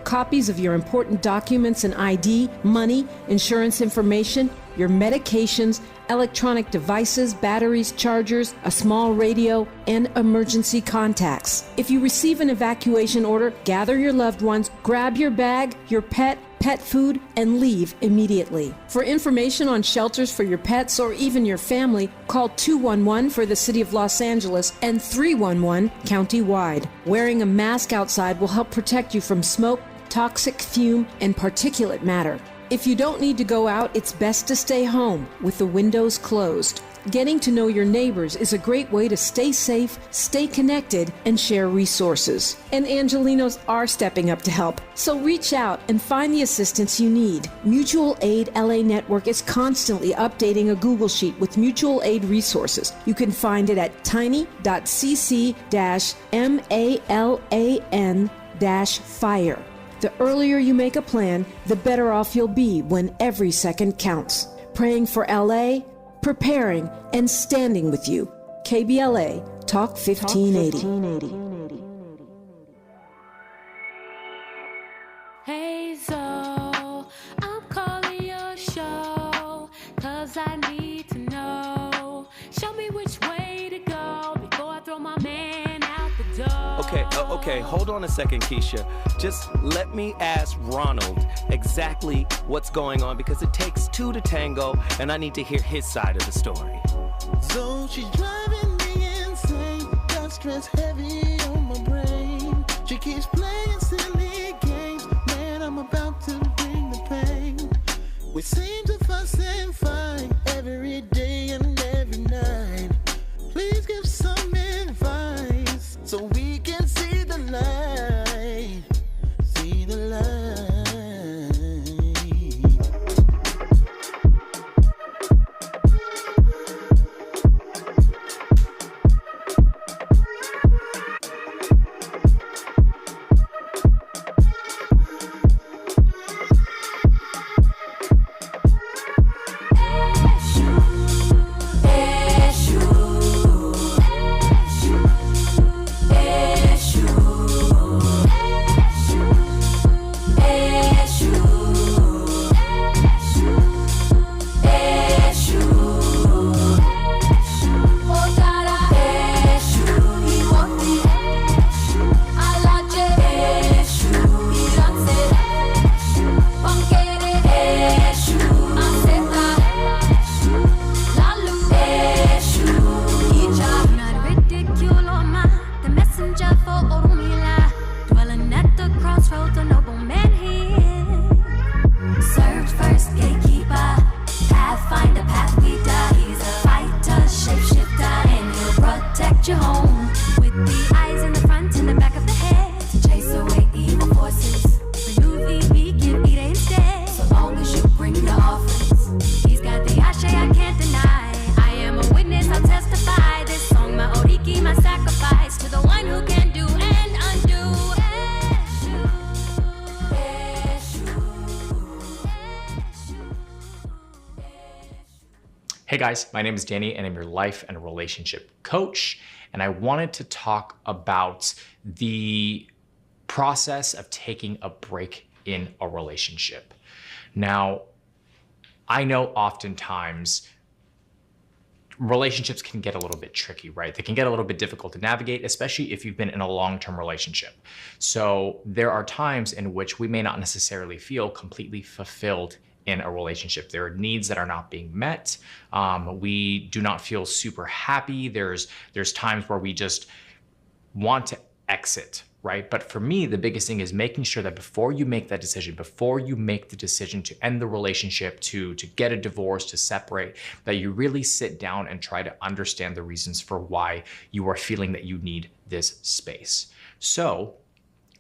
Copies of your important documents and ID, money, insurance information, your medications, electronic devices, batteries, chargers, a small radio, and emergency contacts. If you receive an evacuation order, gather your loved ones, grab your bag, your pet food, and leave immediately. For information on shelters for your pets or even your family, call 211 for the City of Los Angeles and 311 county-wide. Wearing a mask outside will help protect you from smoke, toxic fume, and particulate matter. If you don't need to go out, it's best to stay home with the windows closed. Getting to know your neighbors is a great way to stay safe, stay connected, and share resources. And Angelinos are stepping up to help, so reach out and find the assistance you need. Mutual Aid LA Network is constantly updating a Google Sheet with mutual aid resources. You can find it at tiny.cc-malan-fire. The earlier you make a plan, the better off you'll be when every second counts. Praying for LA, preparing, and standing with you. KBLA, Talk 1580. Hey Zoe, I'm calling your show, 'cause I need to know. Show me which way to go before I throw my man out the door. Okay, hold on a second, Keisha. Just let me ask Ronald exactly what's going on, because it takes two to tango, and I need to hear his side of the story. So she's driving me insane, got stress heavy on my brain. She keeps playing silly games, man, I'm about to bring the pain. We seem to fuss and fight every day and every night. Please give some advice so we can see the light, see the light. Hey guys, my name is Danny and I'm your life and relationship coach. And I wanted to talk about the process of taking a break in a relationship. Now, I know oftentimes relationships can get a little bit tricky, right? They can get a little bit difficult to navigate, especially if you've been in a long-term relationship. So there are times in which we may not necessarily feel completely fulfilled in a relationship. There are needs that are not being met. We do not feel super happy. There's times where we just want to exit, right? But for me, the biggest thing is making sure that before you make that decision, before you make the decision to end the relationship, to get a divorce, to separate, that you really sit down and try to understand the reasons for why you are feeling that you need this space. So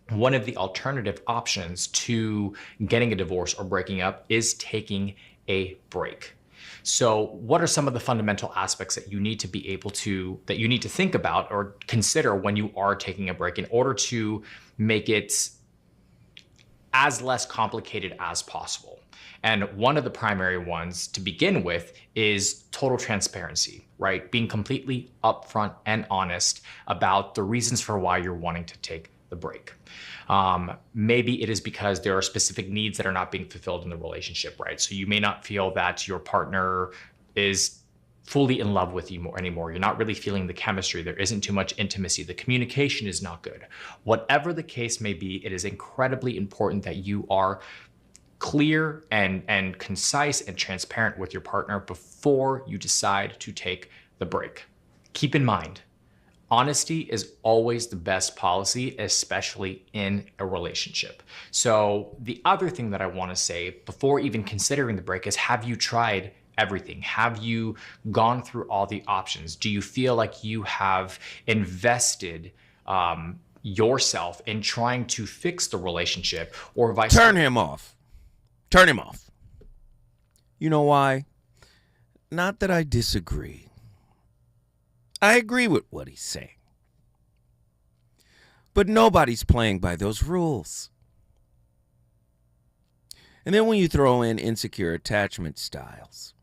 one of the alternative options to getting a divorce or breaking up is taking a break. So what are some of the fundamental aspects that you need to be able to, that you need to think about or consider when you are taking a break in order to make it as less complicated as possible? And one of the primary ones to begin with is total transparency, right? Being completely upfront and honest about the reasons for why you're wanting to take the break. Maybe it is because there are specific needs that are not being fulfilled in the relationship, right? So you may not feel that your partner is fully in love with you anymore. You're not really feeling the chemistry. There isn't too much intimacy. The communication is not good. Whatever the case may be, it is incredibly important that you are clear and concise and transparent with your partner before you decide to take the break. Keep in mind, honesty is always the best policy, especially in a relationship. So the other thing that I want to say before even considering the break is, have you tried everything? Have you gone through all the options? Do you feel like you have invested yourself in trying to fix the relationship, or vice versa? Turn him off. Turn him off. You know why? Not that I disagree. I agree with what he's saying. But nobody's playing by those rules. And then when you throw in insecure attachment styles,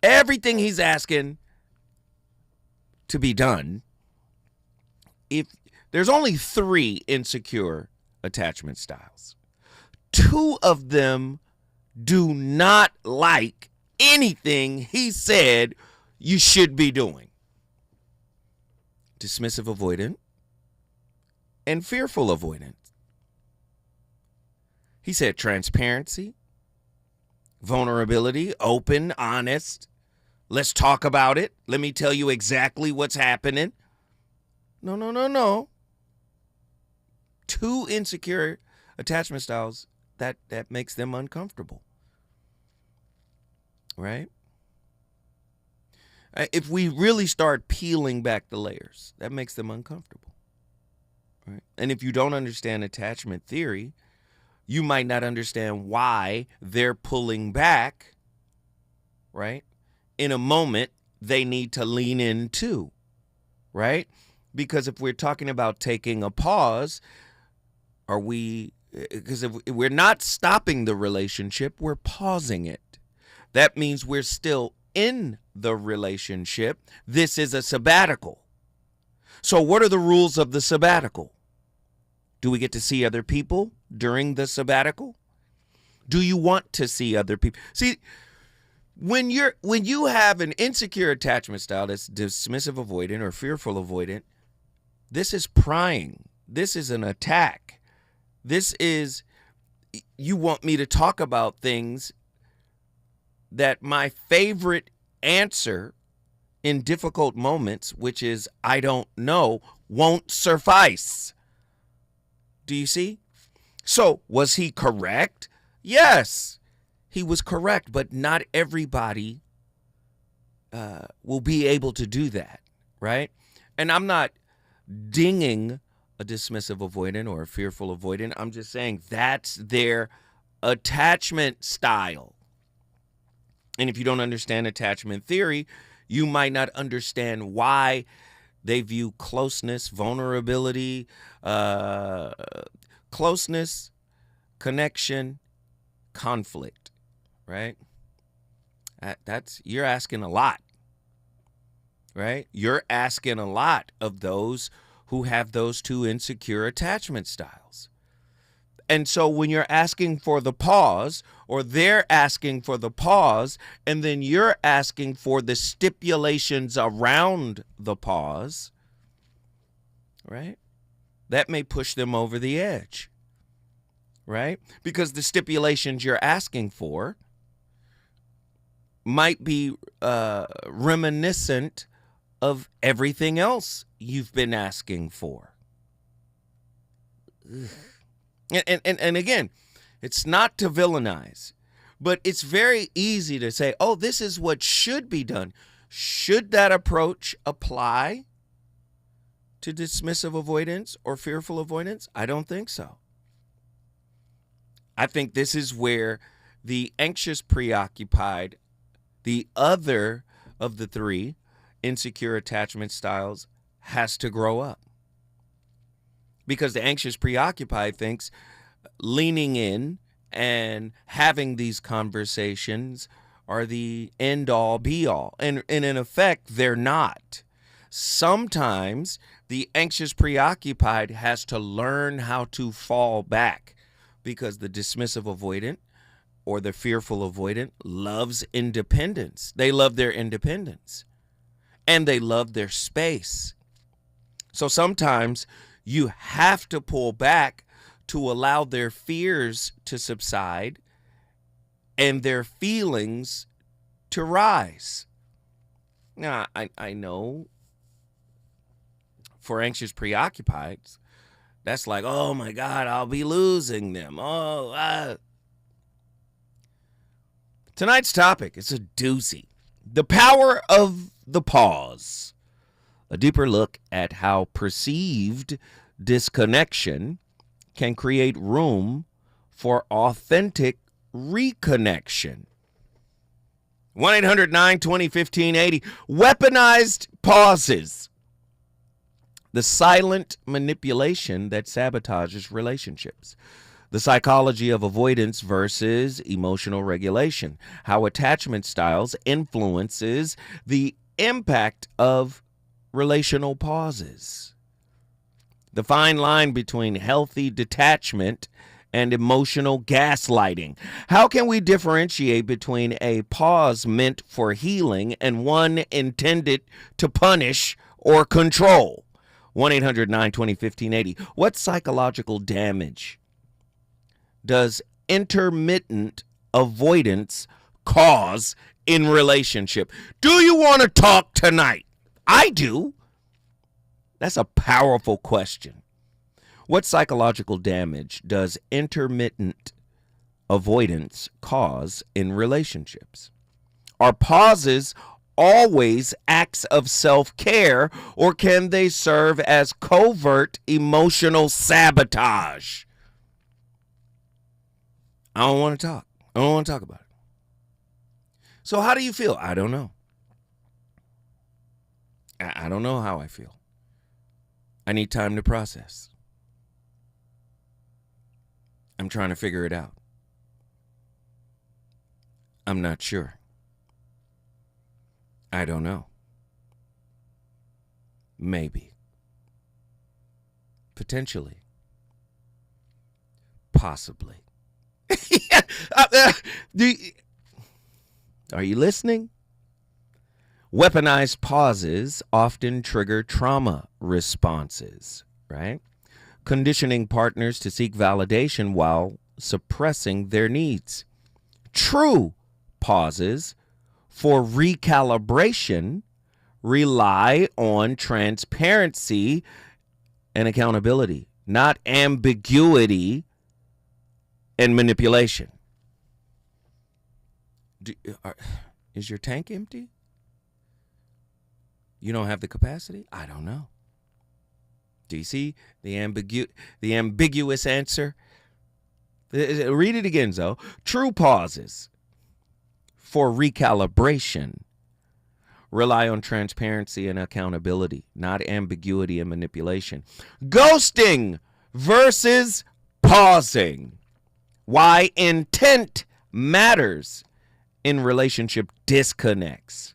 everything he's asking to be done, if there's only 3 insecure attachment styles, 2 of them do not like anything he said you should be doing. Dismissive avoidant and fearful avoidant. He said transparency, vulnerability, open, honest. Let's talk about it. Let me tell you exactly what's happening. No. 2 insecure attachment styles, that makes them uncomfortable. Right? If we really start peeling back the layers, that makes them uncomfortable. Right? And if you don't understand attachment theory, you might not understand why they're pulling back, right? In a moment they need to lean into, right? Because if we're talking about taking a pause, because if we're not stopping the relationship, we're pausing it. That means we're still in the relationship. This is a sabbatical. So what are the rules of the sabbatical? Do we get to see other people during the sabbatical? Do you want to see other people? See, when you have an insecure attachment style that's dismissive avoidant or fearful avoidant, this is prying. This is an attack. This is, you want me to talk about things that my favorite answer in difficult moments, which is I don't know, won't suffice. Do you see? So was he correct? Yes, he was correct, but not everybody will be able to do that, right? And I'm not dinging a dismissive avoidant or a fearful avoidant. I'm just saying that's their attachment style. And if you don't understand attachment theory, you might not understand why they view closeness, vulnerability, closeness, connection, conflict, right? You're asking a lot, right? You're asking a lot of those who have those 2 insecure attachment styles. And so when you're asking for the pause, or they're asking for the pause, and then you're asking for the stipulations around the pause, right? That may push them over the edge, right? Because the stipulations you're asking for might be reminiscent of everything else you've been asking for. Ugh. And again, it's not to villainize, but it's very easy to say, oh, this is what should be done. Should that approach apply to dismissive avoidance or fearful avoidance? I don't think so. I think this is where the anxious preoccupied, the other of the 3 insecure attachment styles, has to grow up. Because the anxious preoccupied thinks leaning in and having these conversations are the end all be all. And in effect, they're not. Sometimes The anxious preoccupied has to learn how to fall back because the dismissive avoidant or the fearful avoidant loves independence. They love their independence and they love their space. So sometimes you have to pull back to allow their fears to subside and their feelings to rise. Now, I know for anxious preoccupieds, that's like, oh my God, I'll be losing them. Tonight's topic is a doozy. The power of the pause. A deeper look at how perceived disconnection can create room for authentic reconnection. 1-800-920-1580. Weaponized pauses. The silent manipulation that sabotages relationships. The psychology of avoidance versus emotional regulation. How attachment styles influences the impact of relational pauses. The fine line between healthy detachment and emotional gaslighting. How can we differentiate between a pause meant for healing and one intended to punish or control? 1-800-920-1580. What psychological damage does intermittent avoidance cause in relationship? Do you want to talk tonight? I do. That's a powerful question. What psychological damage does intermittent avoidance cause in relationships? Are pauses always acts of self-care, or can they serve as covert emotional sabotage? I don't want to talk. I don't want to talk about it. So how do you feel? I don't know. I don't know how I feel. I need time to process. I'm trying to figure it out. I'm not sure. I don't know. Maybe. Potentially. Possibly. Are you listening? Weaponized pauses often trigger trauma responses, right? Conditioning partners to seek validation while suppressing their needs. True pauses for recalibration rely on transparency and accountability, not ambiguity and manipulation. Is your tank empty? You don't have the capacity? I don't know. Do you see the ambiguous answer? Read it again, Zoe. True pauses for recalibration rely on transparency and accountability, not ambiguity and manipulation. Ghosting versus pausing. Why intent matters in relationship disconnects,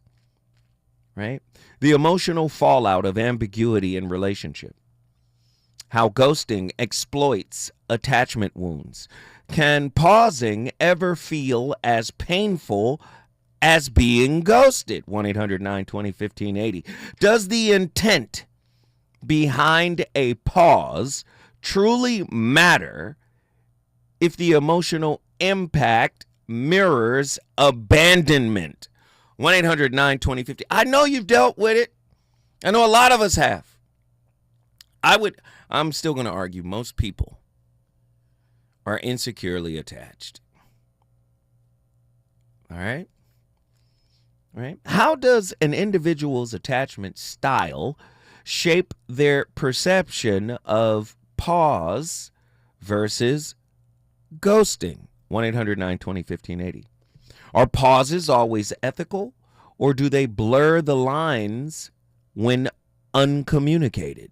right? The emotional fallout of ambiguity in relationship. How ghosting exploits attachment wounds. Can pausing ever feel as painful as being ghosted? 1-800-920-1580. Does the intent behind a pause truly matter if the emotional impact mirrors abandonment? 1-800-920-1580. I know you've dealt with it. I know a lot of us have. I'm still going to argue most people are insecurely attached. All right? All right. How does an individual's attachment style shape their perception of pause versus ghosting? 1-800-920-1580. Are pauses always ethical, or do they blur the lines when uncommunicated?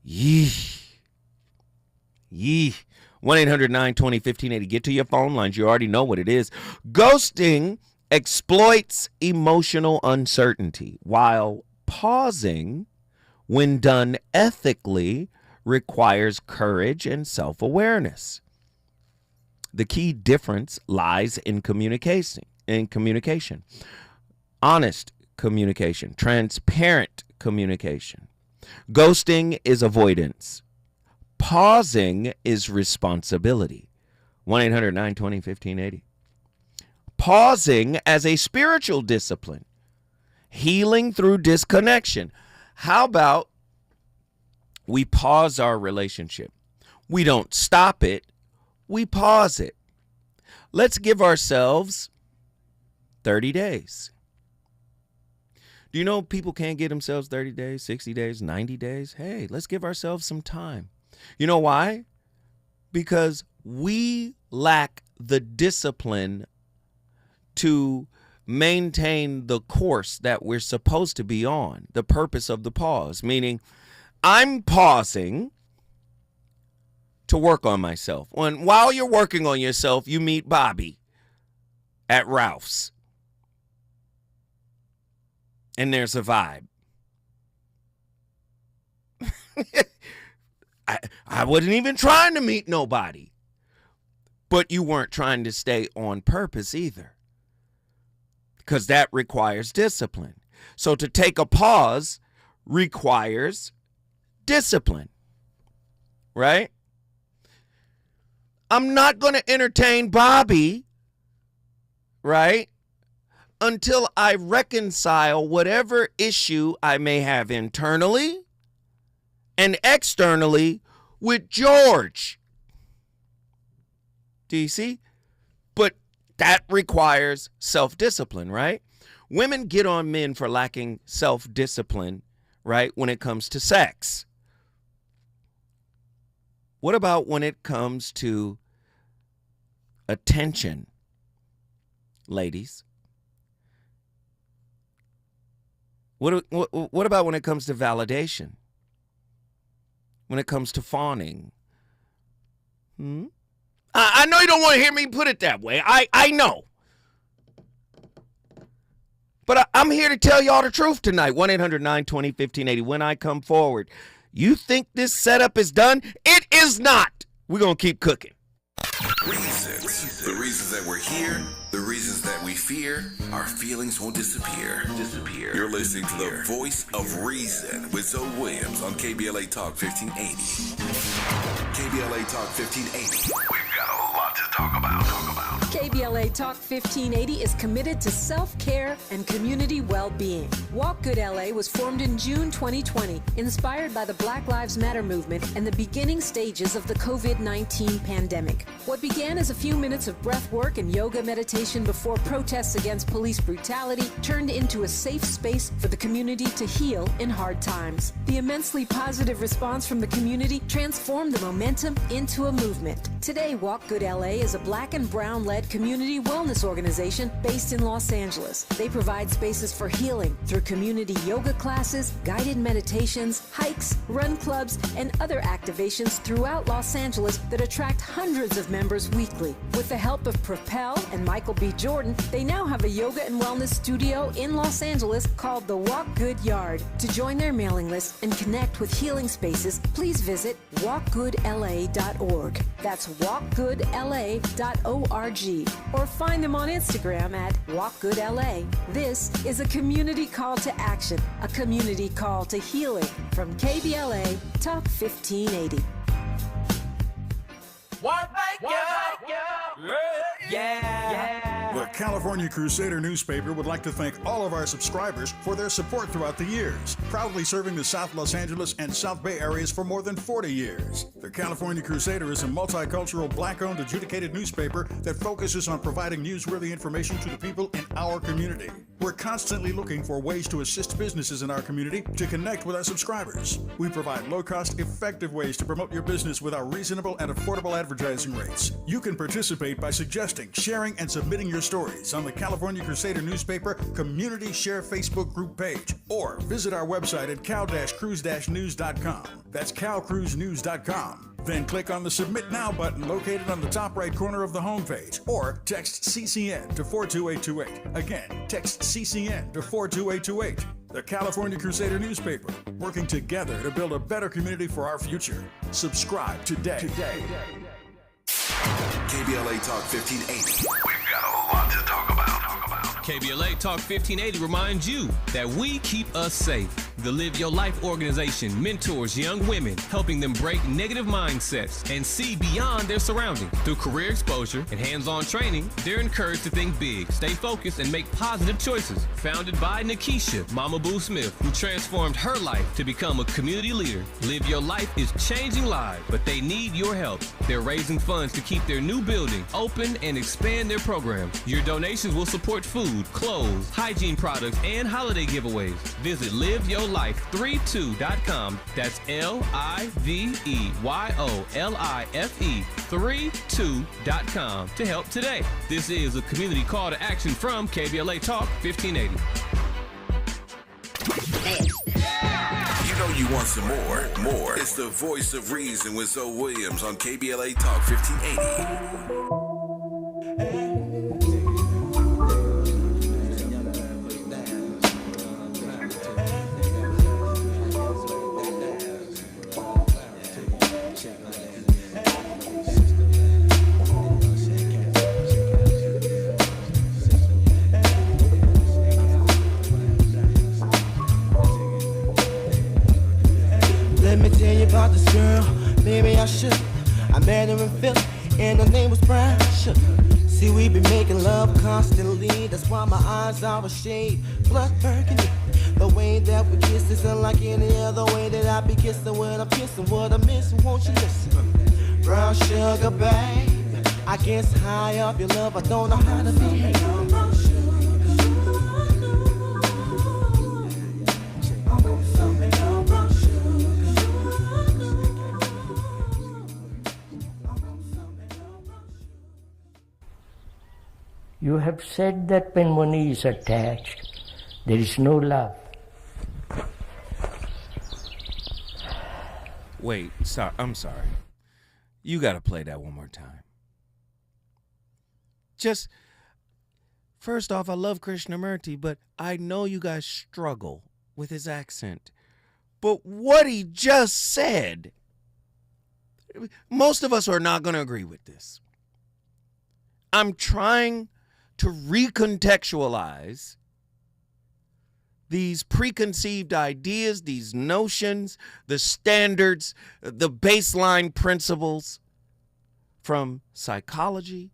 Yee. 1-800-920-1580. Get to your phone lines. You already know what it is. Ghosting exploits emotional uncertainty, while pausing when done ethically, requires courage and self-awareness. The key difference lies in communication. Honest communication, transparent communication. Ghosting is avoidance. Pausing is responsibility. 1-800-920-1580. Pausing as a spiritual discipline. Healing through disconnection. How about we pause our relationship? We don't stop it. We pause it. Let's give ourselves 30 days. Do you know people can't give themselves 30 days, 60 days, 90 days? Hey, let's give ourselves some time. You know why? Because we lack the discipline to maintain the course that we're supposed to be on, the purpose of the pause, meaning I'm pausing to work on myself. While you're working on yourself, you meet Bobby at Ralph's. And there's a vibe. I wasn't even trying to meet nobody. But you weren't trying to stay on purpose either. Because that requires discipline. So to take a pause requires discipline. Right? I'm not going to entertain Bobby, right, until I reconcile whatever issue I may have internally and externally with George. Do you see? But that requires self-discipline, right? Women get on men for lacking self-discipline, right, when it comes to sex. What about when it comes to attention, ladies? What about when it comes to validation? When it comes to fawning? I know you don't want to hear me put it that way. I know. But I'm here to tell y'all the truth tonight. 1-800-920-1580. When I come forward, you think this setup is done? It is not. We're going to keep cooking. Reasons. The reasons that we're here, the reasons that we fear, our feelings won't disappear. You're listening to the voice of reason with Zoe Williams on KBLA Talk 1580. KBLA Talk 1580. We've got a lot to talk about. KBLA Talk 1580 is committed to self-care and community well-being. Walk Good LA was formed in June 2020, inspired by the Black Lives Matter movement and the beginning stages of the COVID-19 pandemic. What began as a few minutes of breath work and yoga meditation before protests against police brutality turned into a safe space for the community to heal in hard times. The immensely positive response from the community transformed the momentum into a movement. Today, Walk Good LA is a Black and Brown-led community wellness organization based in Los Angeles. They provide spaces for healing through community yoga classes, guided meditations, hikes, run clubs, and other activations throughout Los Angeles that attract hundreds of members weekly. With the help of Propel and Michael B. Jordan, they now have a yoga and wellness studio in Los Angeles called the Walk Good Yard. To join their mailing list and connect with healing spaces, please visit walkgoodla.org. That's walkgoodla.org. Or find them on Instagram at walkgoodla. This is a community call to action, a community call to healing from KBLA Talk 1580. The California Crusader newspaper would like to thank all of our subscribers for their support throughout the years, proudly serving the South Los Angeles and South Bay areas for more than 40 years. The California Crusader is a multicultural, Black-owned, adjudicated newspaper that focuses on providing newsworthy information to the people in our community. We're constantly looking for ways to assist businesses in our community to connect with our subscribers. We provide low-cost, effective ways to promote your business with our reasonable and affordable advertising rates. You can participate by suggesting, sharing, and submitting your stories on the California Crusader newspaper Community Share Facebook group page, or visit our website at cal-cruise-news.com. That's calcruisenews.com. Then click on the Submit Now button located on the top right corner of the homepage, or text CCN to 42828. Again, text CCN to 42828. The California Crusader newspaper, working together to build a better community for our future. Subscribe today. KBLA Talk 1580. We've got a lot to talk about. KBLA Talk 1580 reminds you that we keep us safe. The Live Your Life organization mentors young women, helping them break negative mindsets and see beyond their surroundings. Through career exposure and hands-on training, they're encouraged to think big, stay focused, and make positive choices. Founded by Nikisha Mama Boo Smith, who transformed her life to become a community leader. Live Your Life is changing lives, but they need your help. They're raising funds to keep their new building open and expand their programs. Your donations will support food, clothes, hygiene products, and holiday giveaways. Visit liveyourlife32.com. That's LIVEYOLIFE32.com to help today. This is a community call to action from KBLA Talk 1580. You know you want some more. It's the voice of reason with Zoe Williams on KBLA Talk 1580. Let me tell you about this girl, maybe I should. I met her in Philly, and her name was Brown Sugar. See, we been making love constantly, that's why my eyes are a shade blood burgundy. The way that we kiss is unlike any other way that I be kissing when I'm kissing. What I miss, won't you listen? Brown sugar, babe, I guess high up your love, I don't know how to behave. Brown sugar. You have said that when one is attached, there is no love. Wait, I'm sorry. You got to play that one more time. Just, first off, I love Krishnamurti, but I know you guys struggle with his accent. But what he just said, most of us are not going to agree with this. I'm trying to recontextualize these preconceived ideas, these notions, the standards, the baseline principles from psychology,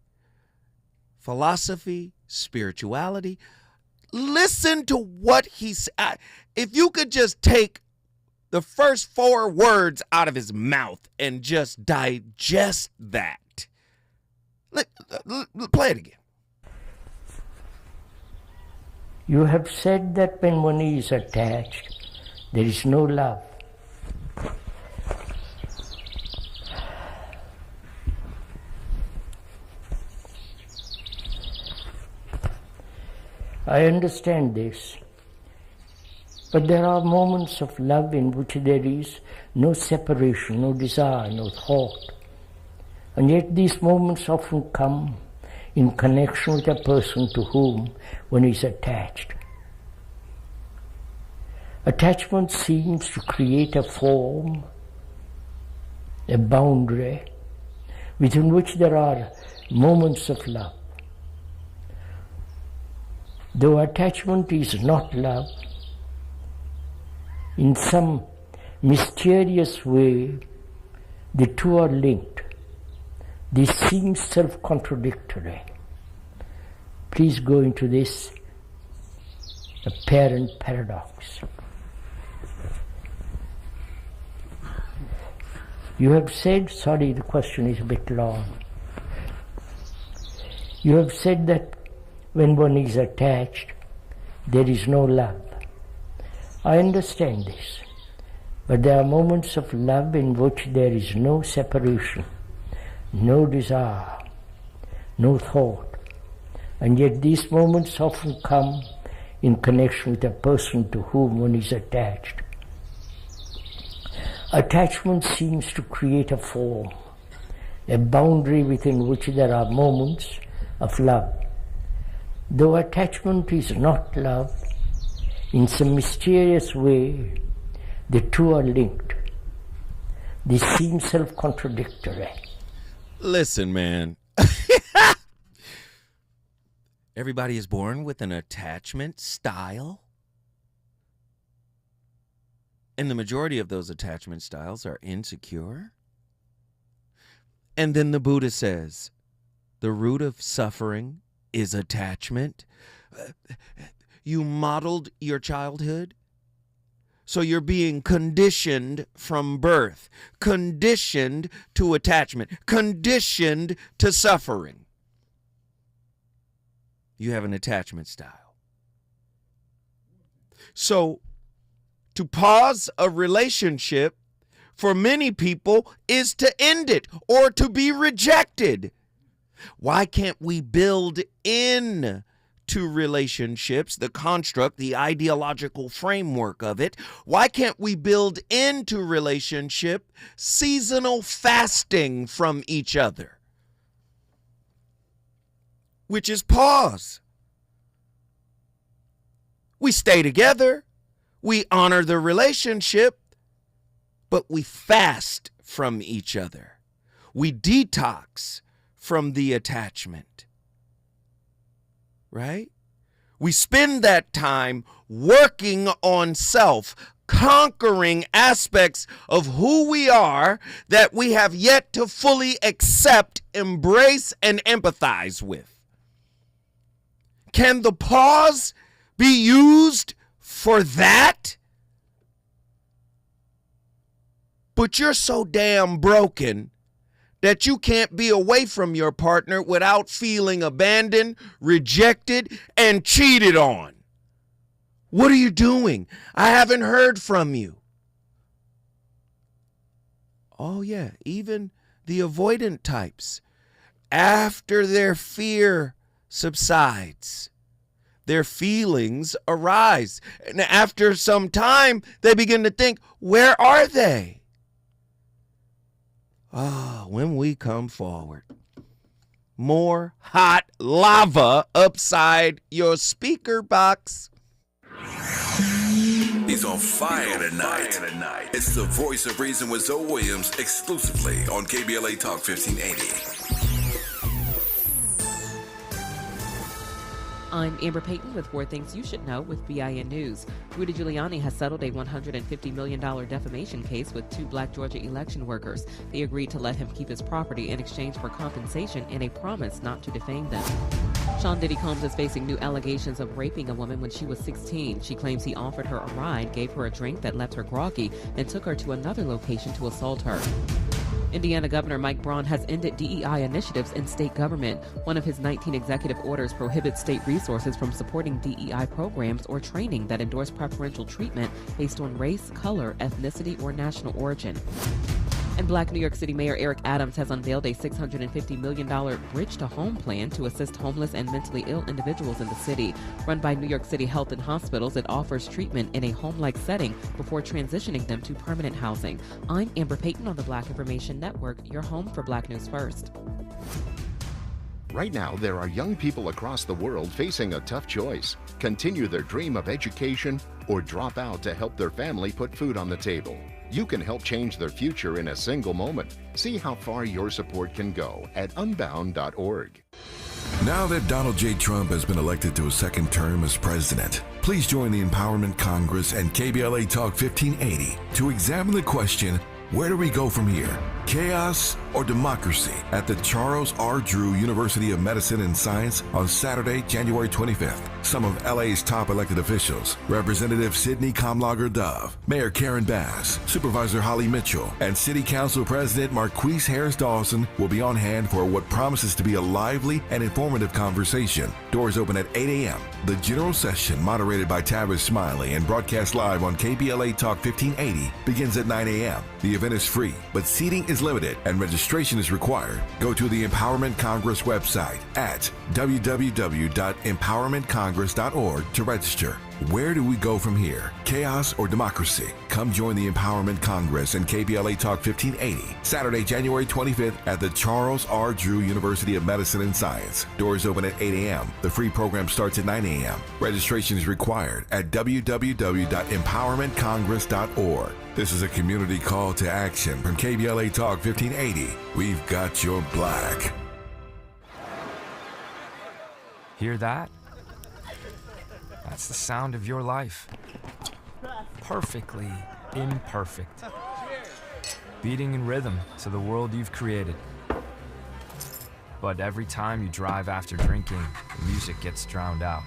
philosophy, spirituality. Listen to what he said. If you could just take the first 4 words out of his mouth and just digest that. Play it again. You have said that when one is attached, there is no love. I understand this, but there are moments of love in which there is no separation, no desire, no thought. And yet these moments often come in connection with a person to whom one is attached. Attachment seems to create a form, a boundary, within which there are moments of love. Though attachment is not love, in some mysterious way, the two are linked. This seems self-contradictory. Please go into this apparent paradox. You have said, sorry, the question is a bit long. You have said that when one is attached, there is no love. I understand this, but there are moments of love in which there is no separation, no desire, no thought, and yet these moments often come in connection with a person to whom one is attached. Attachment seems to create a form, a boundary within which there are moments of love. Though attachment is not love, in some mysterious way, the two are linked. This seems self-contradictory. Listen, man. Everybody is born with an attachment style. And the majority of those attachment styles are insecure. And then the Buddha says, the root of suffering is attachment. You modeled your childhood, so you're being conditioned from birth, conditioned to attachment, conditioned to suffering. You have an attachment style. So, to pause a relationship for many people is to end it or to be rejected. Why can't we build in to relationships, the construct, the ideological framework of it? Why can't we build into relationship seasonal fasting from each other? Which is pause. We stay together, we honor the relationship, but we fast from each other. We detox from the attachment. Right? We spend that time working on self, conquering aspects of who we are that we have yet to fully accept, embrace, and empathize with. Can the pause be used for that? But you're so damn broken that you can't be away from your partner without feeling abandoned, rejected, and cheated on. What are you doing? I haven't heard from you. Oh yeah, even the avoidant types, after their fear subsides, their feelings arise. And after some time, they begin to think, where are they? When we come forward, more hot lava upside your speaker box. He's on fire tonight. It's the Voice of Reason with Zoe Williams, exclusively on KBLA Talk 1580. I'm Amber Payton with 4 Things You Should Know with BIN News. Rudy Giuliani has settled a $150 million defamation case with 2 black Georgia election workers. They agreed to let him keep his property in exchange for compensation and a promise not to defame them. Sean Diddy Combs is facing new allegations of raping a woman when she was 16. She claims he offered her a ride, gave her a drink that left her groggy, and took her to another location to assault her. Indiana Governor Mike Braun has ended DEI initiatives in state government. One of his 19 executive orders prohibits state resources from supporting DEI programs or training that endorse preferential treatment based on race, color, ethnicity, or national origin. And Black New York City Mayor Eric Adams has unveiled a $650 million Bridge to Home plan to assist homeless and mentally ill individuals in the city. Run by New York City Health and Hospitals, it offers treatment in a home-like setting before transitioning them to permanent housing. I'm Amber Payton on the Black Information Network, your home for Black News First. Right now, there are young people across the world facing a tough choice: continue their dream of education or drop out to help their family put food on the table. You can help change their future in a single moment. See how far your support can go at unbound.org. Now that Donald J. Trump has been elected to a second term as president, please join the Empowerment Congress and KBLA Talk 1580 to examine the question, where do we go from here? Chaos or democracy? At the Charles R. Drew University of Medicine and Science on Saturday, January 25th. Some of LA's top elected officials, Representative Sidney Comlager Dove, Mayor Karen Bass, Supervisor Holly Mitchell, and City Council President Marquise Harris Dawson will be on hand for what promises to be a lively and informative conversation. Doors open at 8 a.m. The general session, moderated by Tavis Smiley and broadcast live on KBLA Talk 1580, begins at 9 a.m. The event is free, but seating is limited and registration is required. Go to the Empowerment Congress website at www.empowermentcongress.org to register. Where do we go from here? Chaos or democracy? Come join the Empowerment Congress and KBLA Talk 1580, Saturday, January 25th at the Charles R. Drew University of Medicine and Science. Doors open at 8 a.m. The free program starts at 9 a.m. Registration is required at www.empowermentcongress.org. This is a community call to action from KBLA Talk 1580. We've got your black. Hear that? That's the sound of your life. Perfectly imperfect. Beating in rhythm to the world you've created. But every time you drive after drinking, the music gets drowned out.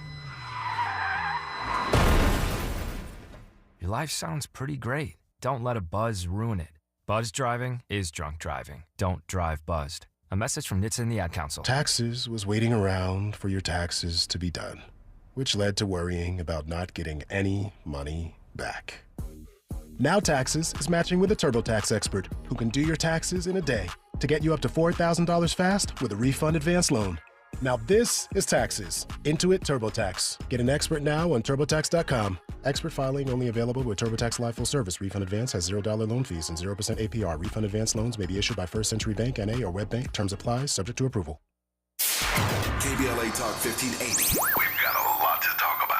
Your life sounds pretty great. Don't let a buzz ruin it. Buzz driving is drunk driving. Don't drive buzzed. A message from NHTSA and the Ad Council. Taxes was waiting around for your taxes to be done, which led to worrying about not getting any money back. Now Taxes is matching with a TurboTax expert who can do your taxes in a day to get you up to $4,000 fast with a refund advance loan. Now this is Taxes. Intuit TurboTax. Get an expert now on TurboTax.com. Expert filing only available with TurboTax Live Full Service. Refund advance has $0 loan fees and 0% APR. Refund advance loans may be issued by First Century Bank, N.A. or WebBank. Terms apply. Subject to approval. KBLA Talk 1580. We've got a lot to talk about.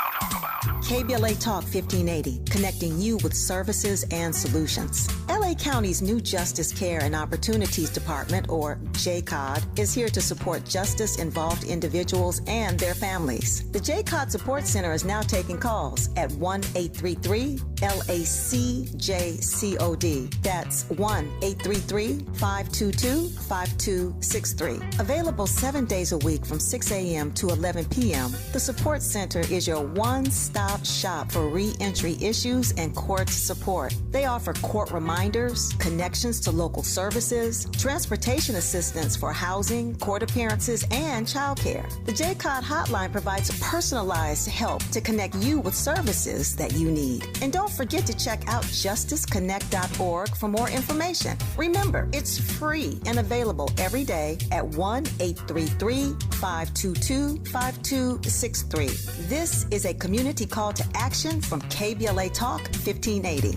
KBLA Talk 1580, connecting you with services and solutions. LA County's new Justice Care and Opportunities Department, or JCOD, is here to support justice-involved individuals and their families. The JCOD Support Center is now taking calls at 1-833-LACJCOD. That's 1-833-522-5263. Available 7 days a week from 6 a.m. to 11 p.m., the Support Center is your one-stop shop for re-entry issues and court support. They offer court reminders, connections to local services, transportation assistance for housing, court appearances, and childcare. The JCOD hotline provides personalized help to connect you with services that you need. And don't forget to check out justiceconnect.org for more information. Remember, it's free and available every day at 1-833-522-5263. This is a community call to action from KBLA Talk 1580.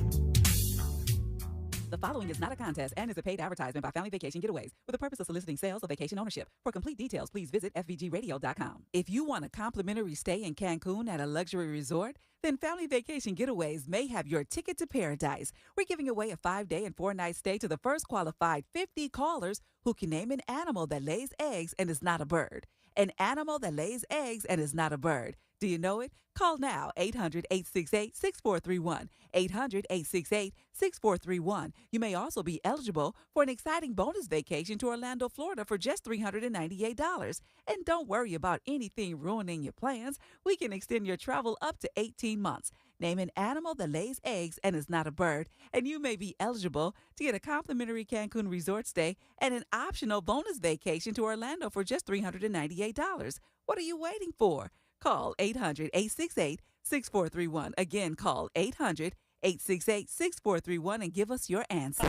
The following is not a contest and is a paid advertisement by Family Vacation Getaways for the purpose of soliciting sales of vacation ownership. For complete details, please visit fvgradio.com. If you want a complimentary stay in Cancun at a luxury resort, then Family Vacation Getaways may have your ticket to paradise. We're giving away a 5-day and 4-night stay to the first qualified 50 callers who can name an animal that lays eggs and is not a bird. An animal that lays eggs and is not a bird. Do you know it? Call now, 800-868-6431, 800-868-6431. You may also be eligible for an exciting bonus vacation to Orlando, Florida for just $398. And don't worry about anything ruining your plans. We can extend your travel up to 18 months. Name an animal that lays eggs and is not a bird, and you may be eligible to get a complimentary Cancun resort stay and an optional bonus vacation to Orlando for just $398. What are you waiting for? Call 800-868-6431. Again, call 800-868-6431 and give us your answer.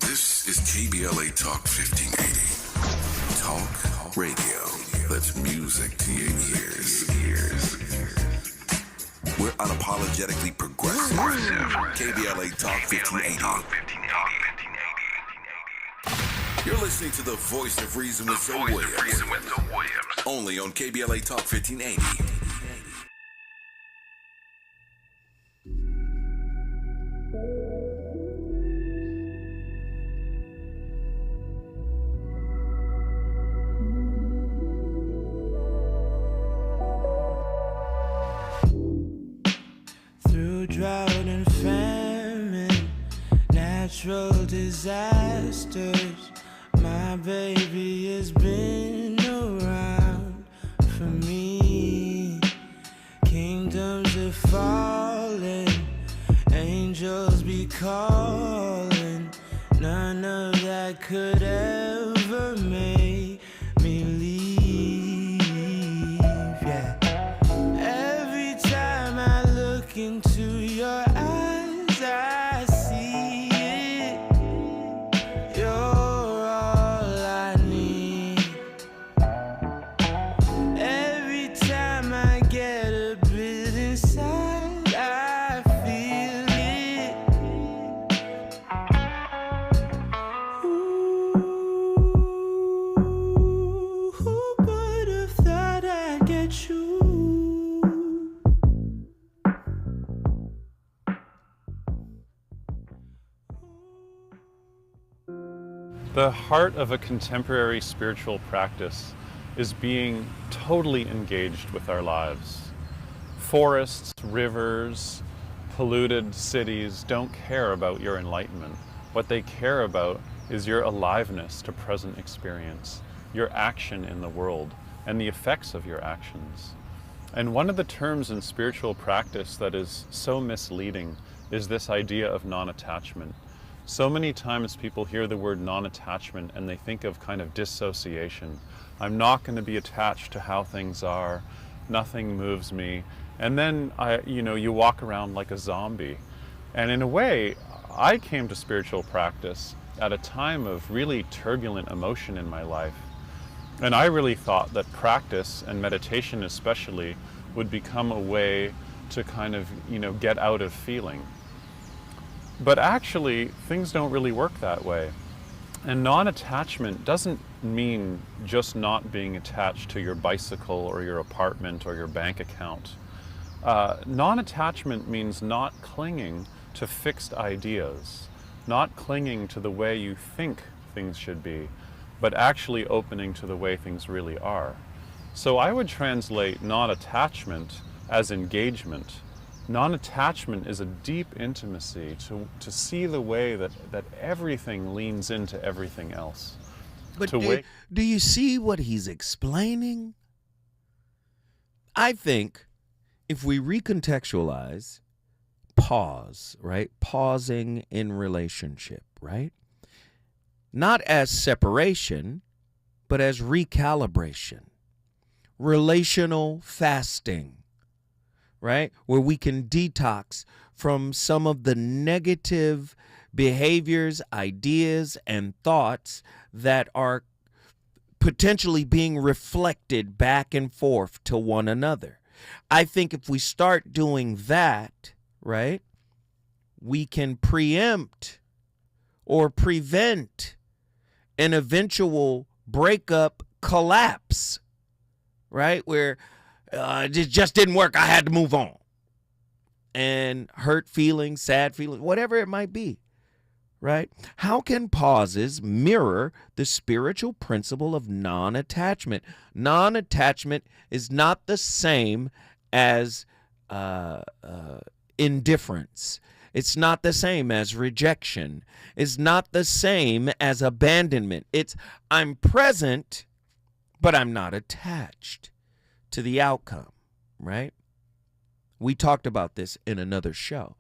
This is KBLA Talk 1580. Talk radio. That's music to your ears. We're unapologetically progressive. KBLA Talk 1580. You're listening to the Voice of Reason with Zoe Williams. Only on KBLA Talk 1580. Through drought and famine, natural disasters, my baby has been around for me. Kingdoms are falling, angels be calling. None of that could ever make me leave. Yeah. Every time I look into your eyes, I see it. You're all I need. The heart of a contemporary spiritual practice is being totally engaged with our lives. Forests, rivers, polluted cities don't care about your enlightenment. What they care about is your aliveness to present experience, your action in the world, and the effects of your actions. And one of the terms in spiritual practice that is so misleading is this idea of non-attachment. So many times people hear the word non-attachment and they think of kind of dissociation. I'm not going to be attached to how things are. Nothing moves me. And then you walk around like a zombie. And in a way, I came to spiritual practice at a time of really turbulent emotion in my life. And I really thought that practice, and meditation especially, would become a way to kind of, get out of feeling. But actually, things don't really work that way. And non-attachment doesn't mean just not being attached to your bicycle or your apartment or your bank account. Non-attachment means not clinging to fixed ideas, not clinging to the way you think things should be, but actually opening to the way things really are. So I would translate non-attachment as engagement. Non-attachment is a deep intimacy to see the way that everything leans into everything else. But do you see what he's explaining? I think if we recontextualize pause, right? Pausing in relationship, right? Not as separation, but as recalibration. Relational fasting, right? Where we can detox from some of the negative behaviors, ideas, and thoughts that are potentially being reflected back and forth to one another. I think if we start doing that, right, we can preempt or prevent an eventual breakup collapse, right, where it just didn't work, I had to move on. And hurt feelings, sad feelings, whatever it might be, right? How can pauses mirror the spiritual principle of non-attachment? Non-attachment is not the same as indifference. It's not the same as rejection. It's not the same as abandonment. It's I'm present, but I'm not attached to the outcome, right? We talked about this in another show,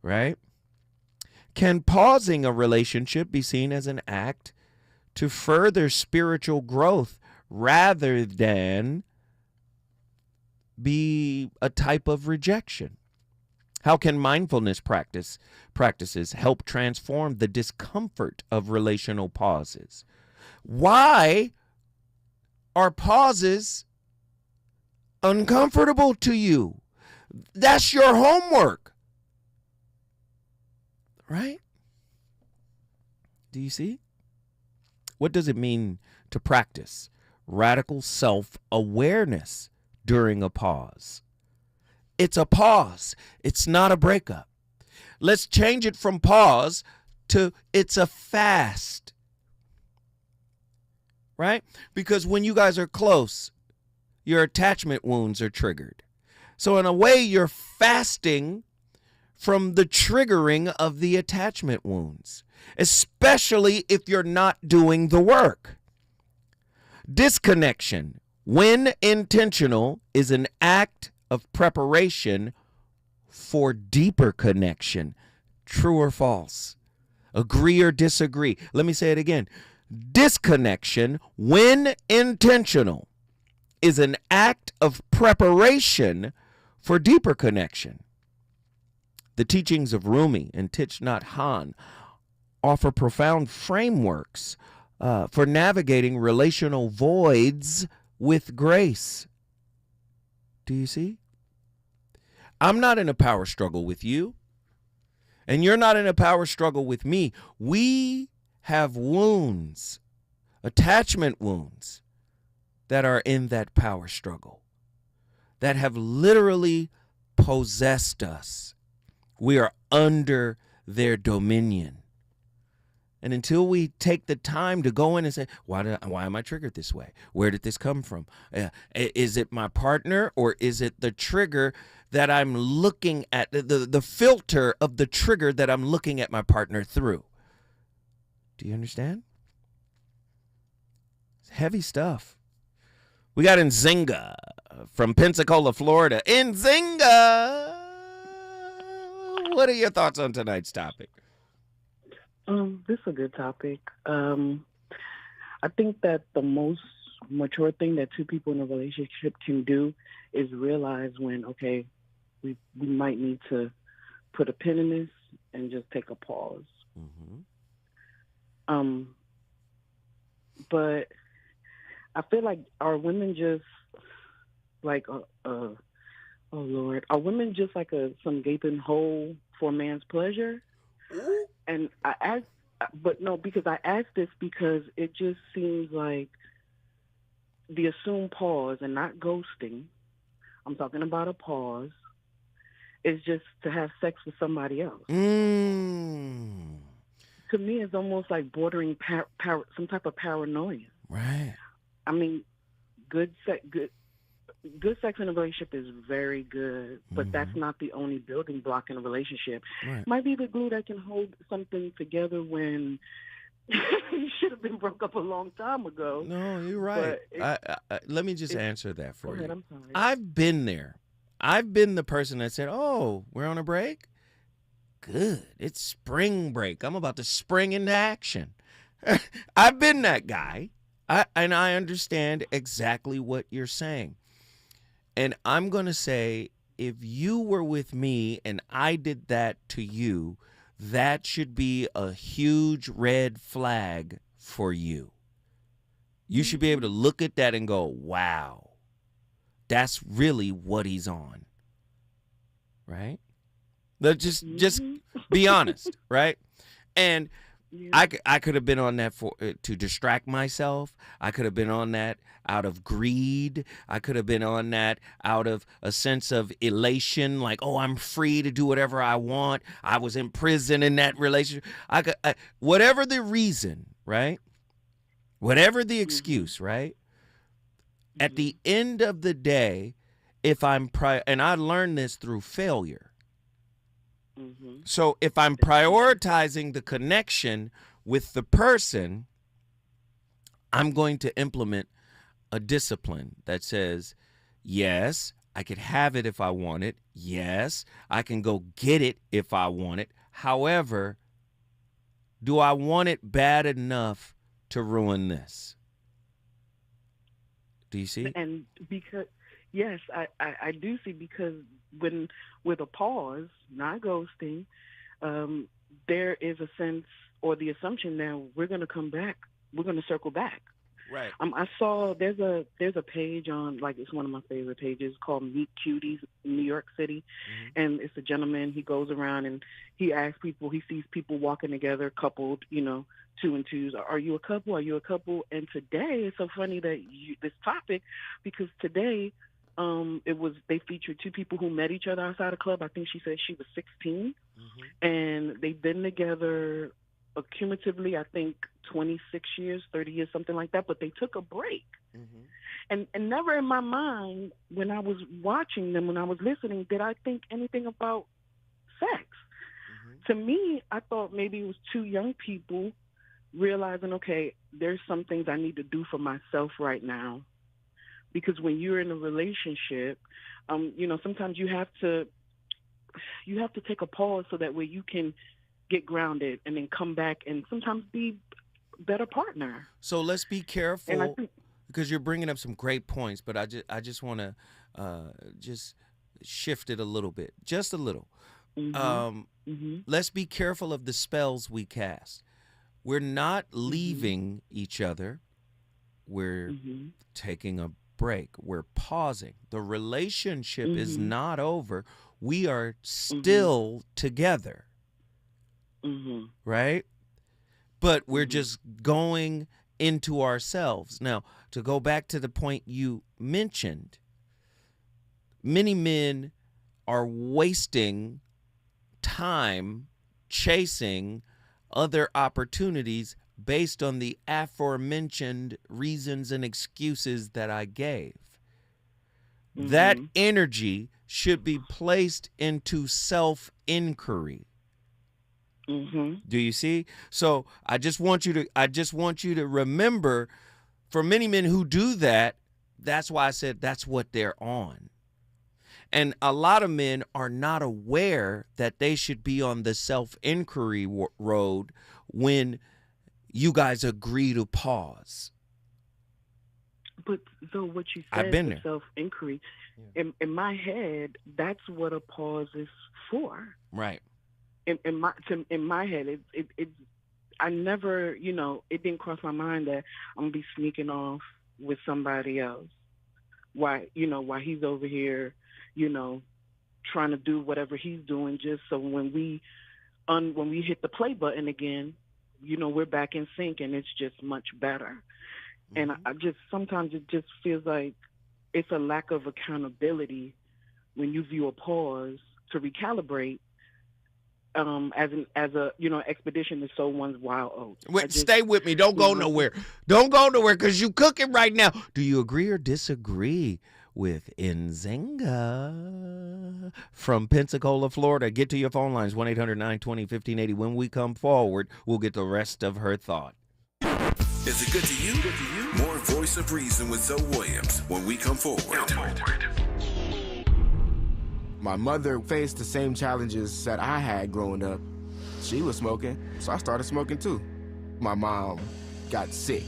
right? Can pausing a relationship be seen as an act to further spiritual growth rather than be a type of rejection? How can mindfulness practices help transform the discomfort of relational pauses? Why are pauses uncomfortable to you? That's your homework, right? Do you see? What does it mean to practice radical self-awareness during a pause? It's a pause. It's not a breakup. Let's change it from pause to it's a fast, right? Because when you guys are close, your attachment wounds are triggered. So in a way, you're fasting from the triggering of the attachment wounds, especially if you're not doing the work. Disconnection, when intentional, is an act of preparation for deeper connection. True or false? Agree or disagree? Let me say it again. Disconnection, when intentional, is an act of preparation for deeper connection. The teachings of Rumi and Thich Nhat Hanh offer profound frameworks for navigating relational voids with grace. Do you see? I'm not in a power struggle with you, and you're not in a power struggle with me. We have wounds, attachment wounds, that are in that power struggle, that have literally possessed us. We are under their dominion. And until we take the time to go in and say, why am I triggered this way? Where did this come from? Is it my partner, or is it the trigger that I'm looking at, the filter of the trigger that I'm looking at my partner through? Do you understand? It's heavy stuff. We got Nzinga from Pensacola, Florida. Nzinga! What are your thoughts on tonight's topic? This is a good topic. I think that the most mature thing that two people in a relationship can do is realize when, okay, we might need to put a pin in this and just take a pause. But I feel like, are women just like oh Lord, are women just like some gaping hole for a man's pleasure? And I asked, but no, because I asked this because it just seems like the assumed pause and not ghosting. I'm talking about a pause. Is just to have sex with somebody else. To me, it's almost like bordering some type of paranoia. Right. I mean, good sex in a relationship is very good, but that's not the only building block in a relationship. Right. Might be the glue that can hold something together when you should have been broke up a long time ago. No, you're right. Let me just answer that for you. I'm sorry. I've been there. I've been the person that said, oh, we're on a break? Good. It's spring break. I'm about to spring into action. I've been that guy. And I understand exactly what you're saying. And I'm going to say, if you were with me and I did that to you, that should be a huge red flag for you. You should be able to look at that and go, wow, that's really what he's on. Right? Just be honest, right? And I could have been on that to distract myself. I could have been on that out of greed. I could have been on that out of a sense of elation, like, oh, I'm free to do whatever I want. I was in prison in that relationship. Whatever the reason, right? Whatever the excuse, right? At the end of the day, if I'm and I learned this through failure. So if I'm prioritizing the connection with the person, I'm going to implement a discipline that says, yes, I could have it if I want it. Yes, I can go get it if I want it. However, do I want it bad enough to ruin this? Do you see? And because, yes, I do see, because when with a pause, not ghosting, there is a sense or the assumption that we're going to come back. We're going to circle back. Right. I saw there's a page on, like, it's one of my favorite pages called Meet Cuties in New York City. And it's a gentleman. He goes around and he asks people, he sees people walking together, coupled, two and twos. Are you a couple? Are you a couple? And today, it's so funny that this topic, because today, they featured two people who met each other outside a club. I think she said she was 16, and they've been together cumulatively, I think 26 years, 30 years, something like that. But they took a break, and never in my mind, when I was watching them, when I was listening, did I think anything about sex. To me, I thought maybe it was two young people realizing, okay, there's some things I need to do for myself right now. Because when you're in a relationship, sometimes you have to take a pause so that way you can get grounded and then come back and sometimes be a better partner. So let's be careful, because you're bringing up some great points, but I just want to just shift it a little bit, just a little. Let's be careful of the spells we cast. We're not leaving each other. We're taking a break. We're pausing. The relationship is not over. We are still together. Right? But we're just going into ourselves. Now, to go back to the point you mentioned, many men are wasting time chasing other opportunities based on the aforementioned reasons and excuses that I gave. That energy should be placed into self-inquiry. Do you see? So I just want you to remember, for many men who do that, that's why I said that's what they're on. And a lot of men are not aware that they should be on the self-inquiry road when you guys agree to pause. But so what you I've said, been the there. self-inquiry, in my head, that's what a pause is for. Right. In my head, I never, it didn't cross my mind that I'm gonna be sneaking off with somebody else. Why he's over here, trying to do whatever he's doing, just so when we hit the play button again, we're back in sync and it's just much better. And I just, sometimes it just feels like it's a lack of accountability when you view a pause to recalibrate as a expedition to sow one's wild oats. Stay with me. Don't go nowhere. Don't go nowhere because you cooking right now. Do you agree or disagree with Nzinga from Pensacola, Florida? Get to your phone lines, 1-800-920-1580. When we come forward, we'll get the rest of her thought. Is it good to you? More Voice of Reason with Zoe Williams when we come forward. My mother faced the same challenges that I had growing up. She was smoking, so I started smoking too. My mom got sick.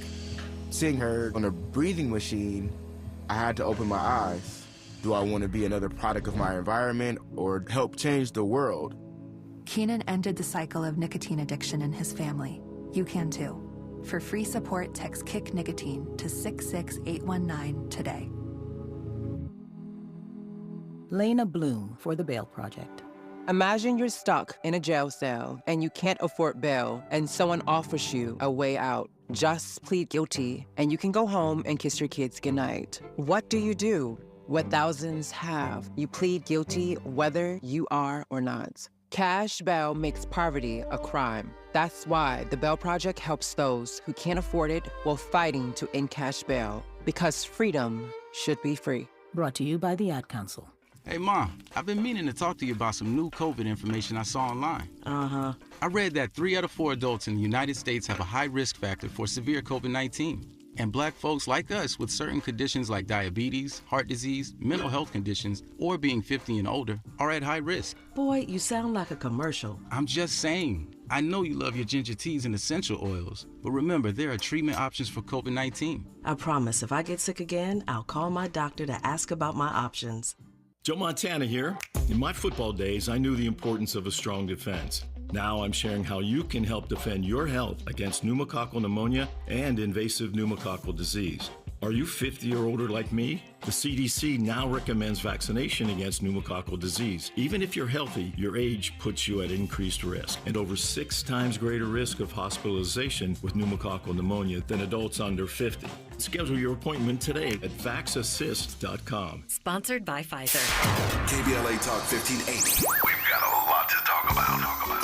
Seeing her on a breathing machine, I had to open my eyes. Do I want to be another product of my environment or help change the world? Keenan ended the cycle of nicotine addiction in his family. You can too. For free support, text Kick Nicotine to 66819 today. Lena Bloom for the Bail Project. Imagine you're stuck in a jail cell and you can't afford bail and someone offers you a way out. Just plead guilty and you can go home and kiss your kids goodnight. What do you do? What thousands have. You plead guilty whether you are or not. Cash bail makes poverty a crime. That's why the Bail Project helps those who can't afford it while fighting to end cash bail. Because freedom should be free. Brought to you by the Ad Council. Hey, Mom, I've been meaning to talk to you about some new COVID information I saw online. Uh-huh. I read that 3 out of 4 adults in the United States have a high risk factor for severe COVID-19. And Black folks like us with certain conditions like diabetes, heart disease, mental health conditions, or being 50 and older are at high risk. Boy, you sound like a commercial. I'm just saying. I know you love your ginger teas and essential oils, but remember, there are treatment options for COVID-19. I promise if I get sick again, I'll call my doctor to ask about my options. Joe Montana here. In my football days, I knew the importance of a strong defense. Now I'm sharing how you can help defend your health against pneumococcal pneumonia and invasive pneumococcal disease. Are you 50 or older like me? The CDC now recommends vaccination against pneumococcal disease. Even if you're healthy, your age puts you at increased risk and over 6 times greater risk of hospitalization with pneumococcal pneumonia than adults under 50. Schedule your appointment today at vaxassist.com. Sponsored by Pfizer. KBLA Talk 1580. We've got a lot to talk about.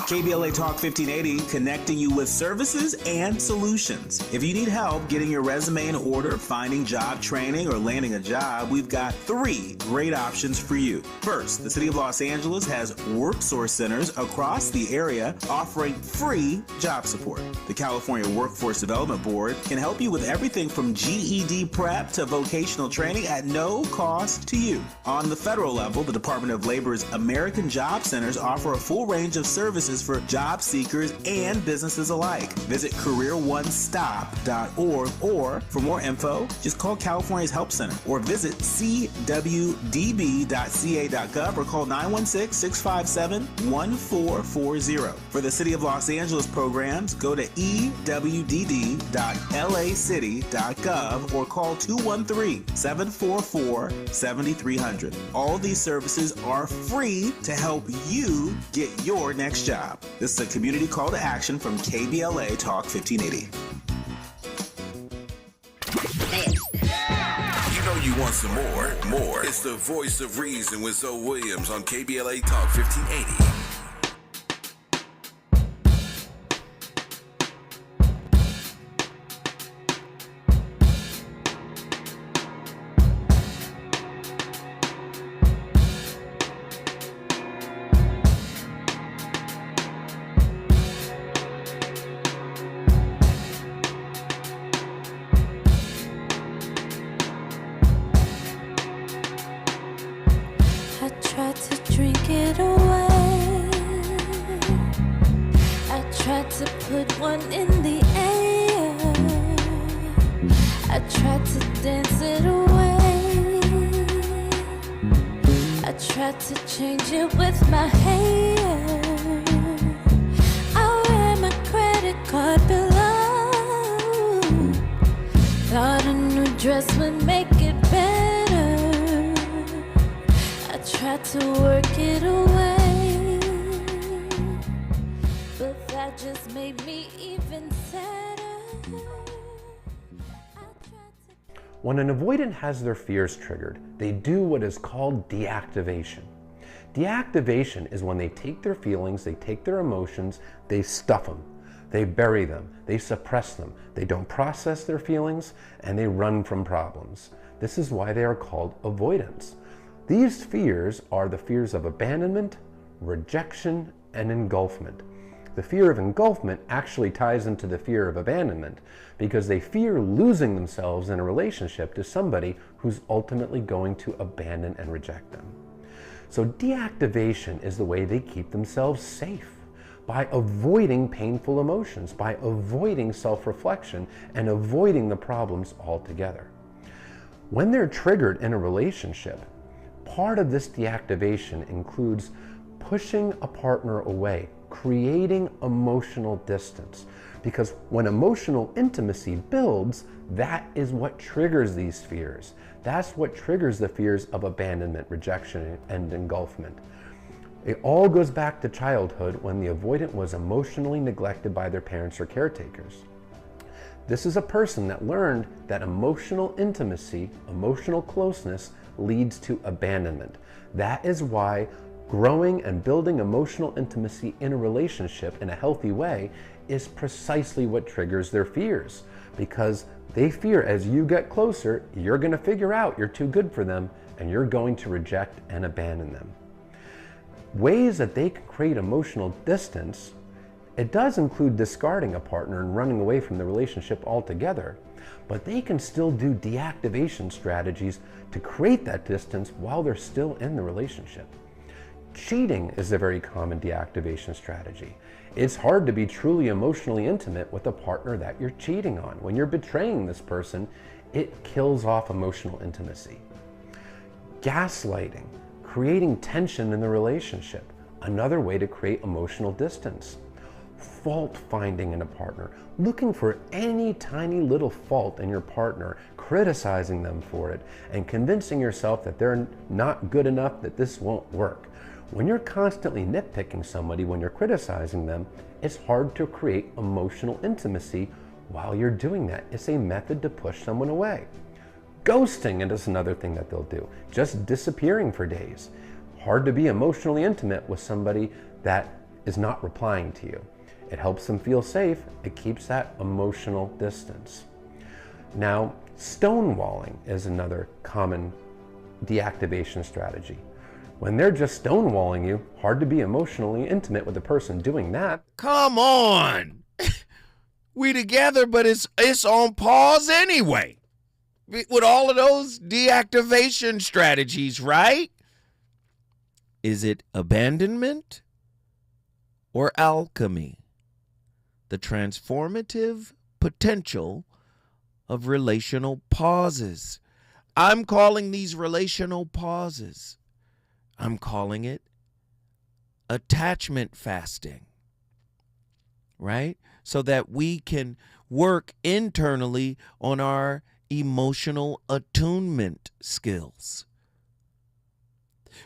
KBLA Talk 1580, connecting you with services and solutions. If you need help getting your resume in order, finding job training, or landing a job, we've got 3 great options for you. First, the City of Los Angeles has worksource centers across the area offering free job support. The California Workforce Development Board can help you with everything from GED prep to vocational training at no cost to you. On the federal level, the Department of Labor's American Job Centers offer a full range of services for job seekers and businesses alike. Visit careeronestop.org, or for more info, just call California's Help Center or visit cwdb.ca.gov or call 916-657-1440. For the City of Los Angeles programs, go to ewdd.lacity.gov or call 213-744-7300. All these services are free to help you get your next job. This is a community call to action from KBLA Talk 1580. You know you want some more. It's the Voice of Reason with Zoe Williams on KBLA Talk 1580. to put one in the air. I tried to dance it away. I tried to change it with my hair. I ran my credit card below. Thought a new dress would make it better. I tried to work it away, but that just made me even sadder. When an avoidant has their fears triggered, they do what is called deactivation. Deactivation is when they take their feelings, they take their emotions, they stuff them, they bury them, they suppress them, they don't process their feelings, and they run from problems. This is why they are called avoidants. These fears are the fears of abandonment, rejection, and engulfment. The fear of engulfment actually ties into the fear of abandonment because they fear losing themselves in a relationship to somebody who's ultimately going to abandon and reject them. So deactivation is the way they keep themselves safe, by avoiding painful emotions, by avoiding self-reflection, and avoiding the problems altogether. When they're triggered in a relationship, part of this deactivation includes pushing a partner away, creating emotional distance. Because when emotional intimacy builds, that is what triggers these fears. That's what triggers the fears of abandonment, rejection, and engulfment. It all goes back to childhood when the avoidant was emotionally neglected by their parents or caretakers. This is a person that learned that emotional intimacy, emotional closeness leads to abandonment. That is why growing and building emotional intimacy in a relationship in a healthy way is precisely what triggers their fears, because they fear as you get closer, you're going to figure out you're too good for them and you're going to reject and abandon them. Ways that they can create emotional distance, it does include discarding a partner and running away from the relationship altogether, but they can still do deactivation strategies to create that distance while they're still in the relationship. Cheating is a very common deactivation strategy. It's hard to be truly emotionally intimate with a partner that you're cheating on. When you're betraying this person, it kills off emotional intimacy. Gaslighting, creating tension in the relationship, another way to create emotional distance. Fault finding in a partner, looking for any tiny little fault in your partner, criticizing them for it, and convincing yourself that they're not good enough, that this won't work. When you're constantly nitpicking somebody, when you're criticizing them, it's hard to create emotional intimacy while you're doing that. It's a method to push someone away. Ghosting is another thing that they'll do, just disappearing for days. Hard to be emotionally intimate with somebody that is not replying to you. It helps them feel safe. It keeps that emotional distance. Now, stonewalling is another common deactivation strategy. When they're just stonewalling you, hard to be emotionally intimate with the person doing that. Come on. We together, but it's on pause anyway. With all of those deactivation strategies, right? Is it abandonment or alchemy? The transformative potential of relational pauses. I'm calling these relational pauses. I'm calling it attachment fasting, right? So that we can work internally on our emotional attunement skills.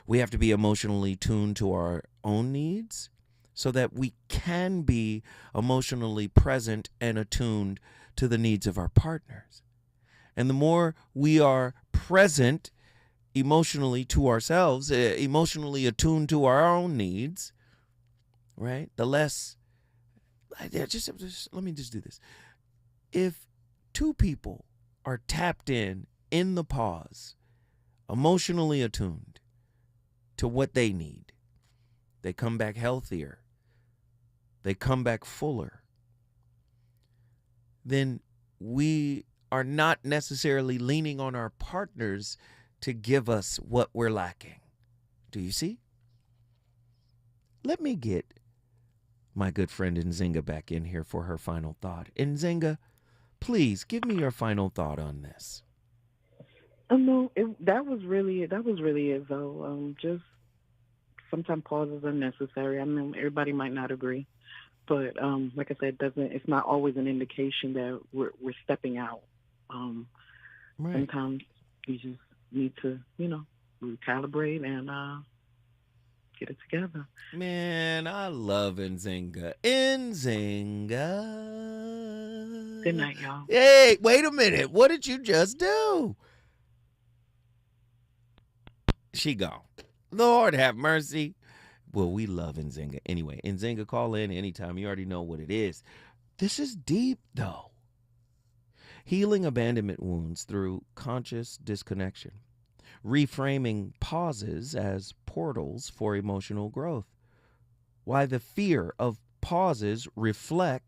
We have to be emotionally tuned to our own needs so that we can be emotionally present and attuned to the needs of our partners. And the more we are present emotionally to ourselves, emotionally attuned to our own needs, right? The less, just let me just do this. If two people are tapped in the pause, emotionally attuned to what they need, they come back healthier, they come back fuller, then we are not necessarily leaning on our partners to give us what we're lacking. Do you see? Let me get my good friend Nzinga back in here for her final thought. Nzinga, please give me your final thought on this. No, that was really it, though. Just sometimes pauses are necessary. I mean, everybody might not agree, but like I said, it's not always an indication that we're stepping out. Right. Sometimes you just need to, recalibrate and get it together. Man, I love Nzinga. Nzinga. Good night, y'all. Hey, wait a minute. What did you just do? She gone. Lord have mercy. Well, we love Nzinga. Anyway, Nzinga, call in anytime. You already know what it is. This is deep, though. Healing abandonment wounds through conscious disconnection. Reframing pauses as portals for emotional growth. Why the fear of pauses reflect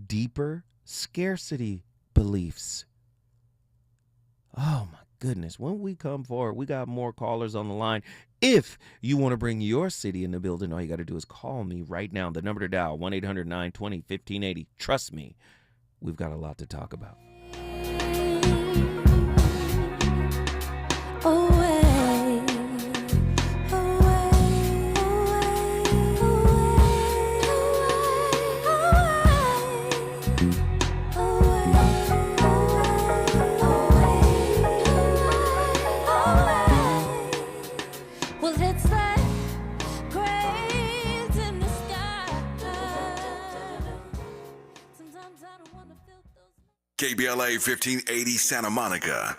deeper scarcity beliefs. Oh, my goodness. When we come forward, we got more callers on the line. If you want to bring your city in the building, all you got to do is call me right now. The number to dial, 1-800-920-1580. Trust me, we've got a lot to talk about. KBLA 1580 Santa Monica.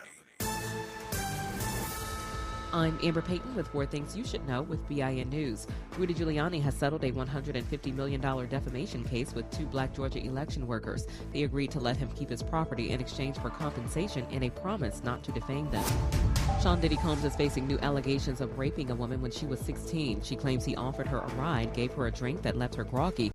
I'm Amber Payton with 4 Things You Should Know with BIN News. Rudy Giuliani has settled a $150 million defamation case with 2 black Georgia election workers. They agreed to let him keep his property in exchange for compensation and a promise not to defame them. Sean Diddy Combs is facing new allegations of raping a woman when she was 16. She claims he offered her a ride, gave her a drink that left her groggy,